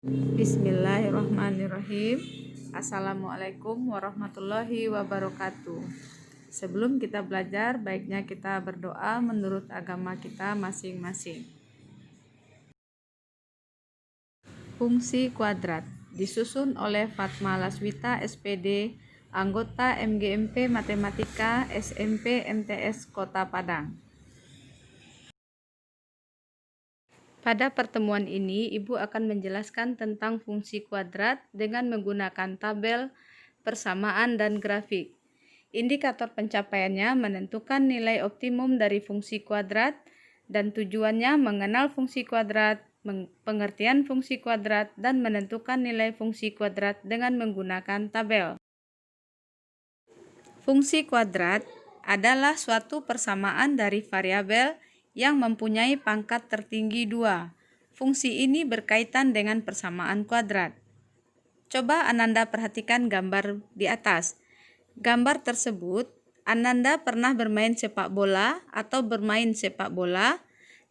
Bismillahirrahmanirrahim. Assalamualaikum warahmatullahi wabarakatuh. Sebelum kita belajar, baiknya kita berdoa menurut agama kita masing-masing. Fungsi kuadrat disusun oleh Fatma Laswita SPD, anggota MGMP Matematika SMP MTS Kota Padang. Pada pertemuan ini, Ibu akan menjelaskan tentang fungsi kuadrat dengan menggunakan tabel, persamaan, dan grafik. Indikator pencapaiannya menentukan nilai optimum dari fungsi kuadrat, dan tujuannya mengenal fungsi kuadrat, pengertian fungsi kuadrat, dan menentukan nilai fungsi kuadrat dengan menggunakan tabel. Fungsi kuadrat adalah suatu persamaan dari variabel yang mempunyai pangkat tertinggi 2. Fungsi ini berkaitan dengan persamaan kuadrat. Coba Ananda perhatikan gambar di atas. Gambar tersebut, Ananda pernah bermain sepak bola atau bermain sepak bola.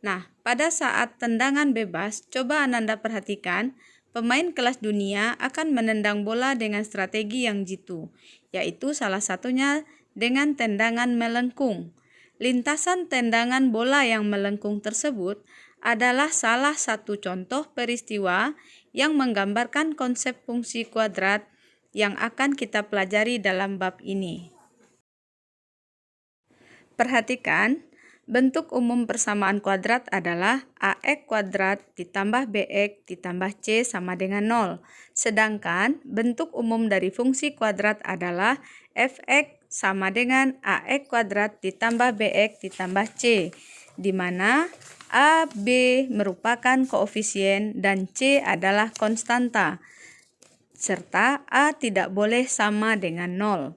Nah, pada saat tendangan bebas, coba Ananda perhatikan, pemain kelas dunia akan menendang bola dengan strategi yang jitu, yaitu salah satunya dengan tendangan melengkung. Lintasan tendangan bola yang melengkung tersebut adalah salah satu contoh peristiwa yang menggambarkan konsep fungsi kuadrat yang akan kita pelajari dalam bab ini. Perhatikan, bentuk umum persamaan kuadrat adalah AX kuadrat ditambah BX ditambah C sama dengan 0. Sedangkan bentuk umum dari fungsi kuadrat adalah Fx sama dengan AX kuadrat ditambah BX ditambah C, di mana A, B merupakan koefisien dan C adalah konstanta, serta A tidak boleh sama dengan 0.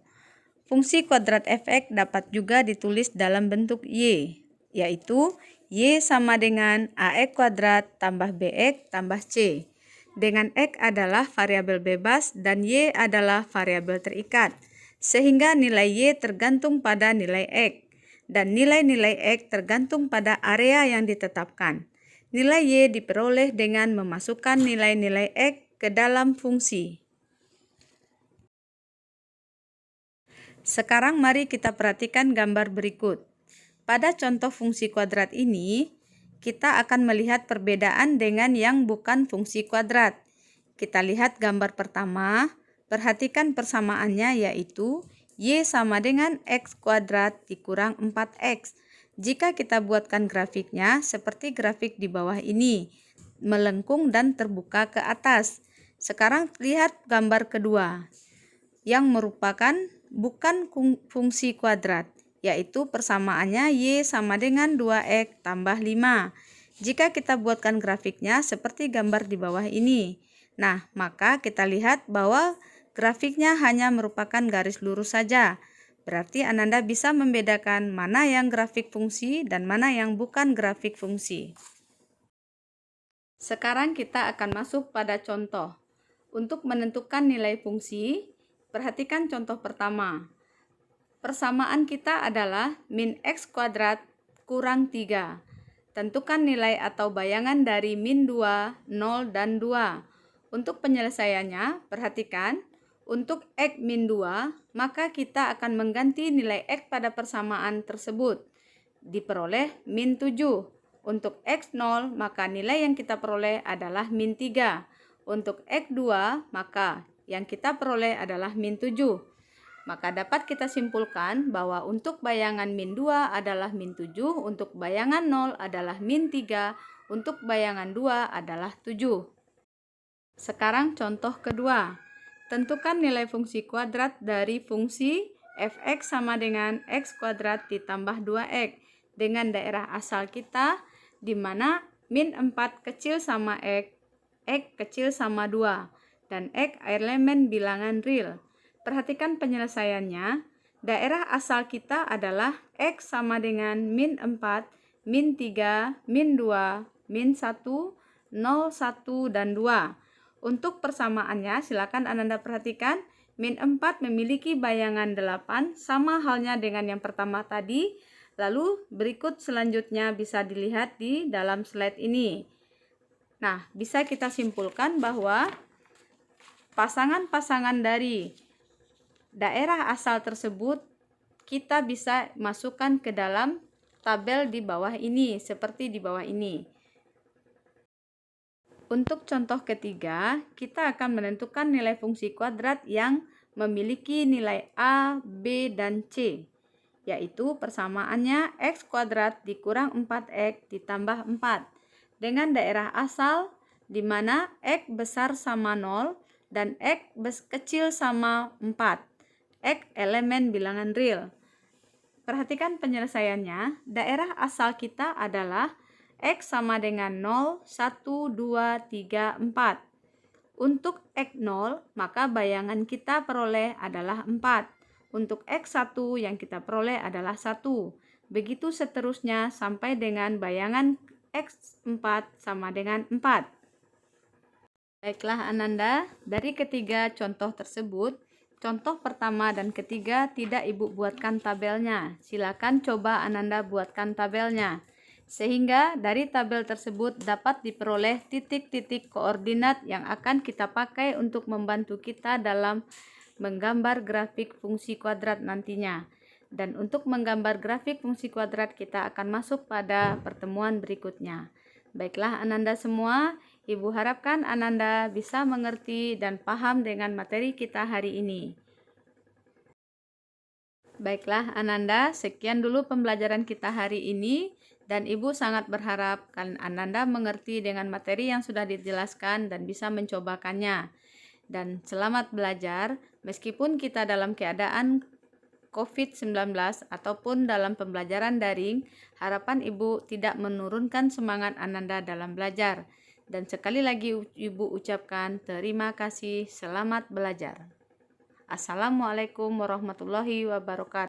Fungsi kuadrat Fx dapat juga ditulis dalam bentuk Y, yaitu Y sama dengan AX kuadrat tambah BX tambah C, dengan X adalah variabel bebas dan Y adalah variabel terikat, sehingga nilai Y tergantung pada nilai X, dan nilai-nilai X tergantung pada area yang ditetapkan. Nilai Y diperoleh dengan memasukkan nilai-nilai X ke dalam fungsi. Sekarang mari kita perhatikan gambar berikut. Pada contoh fungsi kuadrat ini, kita akan melihat perbedaan dengan yang bukan fungsi kuadrat. Kita lihat gambar pertama, perhatikan persamaannya yaitu Y sama dengan X kuadrat dikurang 4X. Jika kita buatkan grafiknya seperti grafik di bawah ini, melengkung dan terbuka ke atas. Sekarang lihat gambar kedua, yang merupakan bukan fungsi kuadrat, yaitu persamaannya Y sama dengan 2X tambah 5. Jika kita buatkan grafiknya seperti gambar di bawah ini, nah maka kita lihat bahwa grafiknya hanya merupakan garis lurus saja. Berarti Ananda bisa membedakan mana yang grafik fungsi dan mana yang bukan grafik fungsi. Sekarang kita akan masuk pada contoh. Untuk menentukan nilai fungsi, perhatikan contoh pertama. Persamaan kita adalah min X kuadrat kurang 3. Tentukan nilai atau bayangan dari min 2, 0, dan 2. Untuk penyelesaiannya, perhatikan, untuk X min 2, maka kita akan mengganti nilai X pada persamaan tersebut. Diperoleh min 7. Untuk X 0, maka nilai yang kita peroleh adalah min 3. Untuk X 2, maka yang kita peroleh adalah min 7. Maka dapat kita simpulkan bahwa untuk bayangan min 2 adalah min 7, untuk bayangan 0 adalah min 3, untuk bayangan 2 adalah 7. Sekarang contoh kedua. Tentukan nilai fungsi kuadrat dari fungsi Fx sama dengan X kuadrat ditambah 2X dengan daerah asal kita, di mana min 4 kecil sama X kecil sama 2, dan X elemen bilangan real. Perhatikan penyelesaiannya. Daerah asal kita adalah X sama dengan min 4, min 3, min 2, min 1, 0, 1, dan 2. Untuk persamaannya, silakan Ananda perhatikan. Min 4 memiliki bayangan 8, sama halnya dengan yang pertama tadi. Lalu berikut selanjutnya bisa dilihat di dalam slide ini. Nah, bisa kita simpulkan bahwa pasangan-pasangan dari daerah asal tersebut kita bisa masukkan ke dalam tabel di bawah ini, seperti di bawah ini. Untuk contoh ketiga, kita akan menentukan nilai fungsi kuadrat yang memiliki nilai A, B, dan C, yaitu persamaannya x kuadrat dikurang 4x ditambah 4 dengan daerah asal di mana x besar sama 0 dan x kecil sama 4. X elemen bilangan real. Perhatikan penyelesaiannya. Daerah asal kita adalah x sama dengan 0, 1, 2, 3, 4. Untuk x0, maka bayangan kita peroleh adalah 4. Untuk x1 yang kita peroleh adalah 1. Begitu seterusnya sampai dengan bayangan x4 sama dengan 4. Baiklah Ananda, dari ketiga contoh tersebut, contoh pertama dan ketiga tidak Ibu buatkan tabelnya. Silakan coba Ananda buatkan tabelnya. Sehingga dari tabel tersebut dapat diperoleh titik-titik koordinat yang akan kita pakai untuk membantu kita dalam menggambar grafik fungsi kuadrat nantinya. Dan untuk menggambar grafik fungsi kuadrat kita akan masuk pada pertemuan berikutnya. Baiklah Ananda semua, Ibu harapkan Ananda bisa mengerti dan paham dengan materi kita hari ini. Baiklah Ananda, sekian dulu pembelajaran kita hari ini. Dan Ibu sangat berharap Ananda mengerti dengan materi yang sudah dijelaskan dan bisa mencobakannya. Dan selamat belajar, meskipun kita dalam keadaan COVID-19 ataupun dalam pembelajaran daring, harapan Ibu tidak menurunkan semangat Ananda dalam belajar. Dan sekali lagi Ibu ucapkan terima kasih, selamat belajar. Assalamualaikum warahmatullahi wabarakatuh.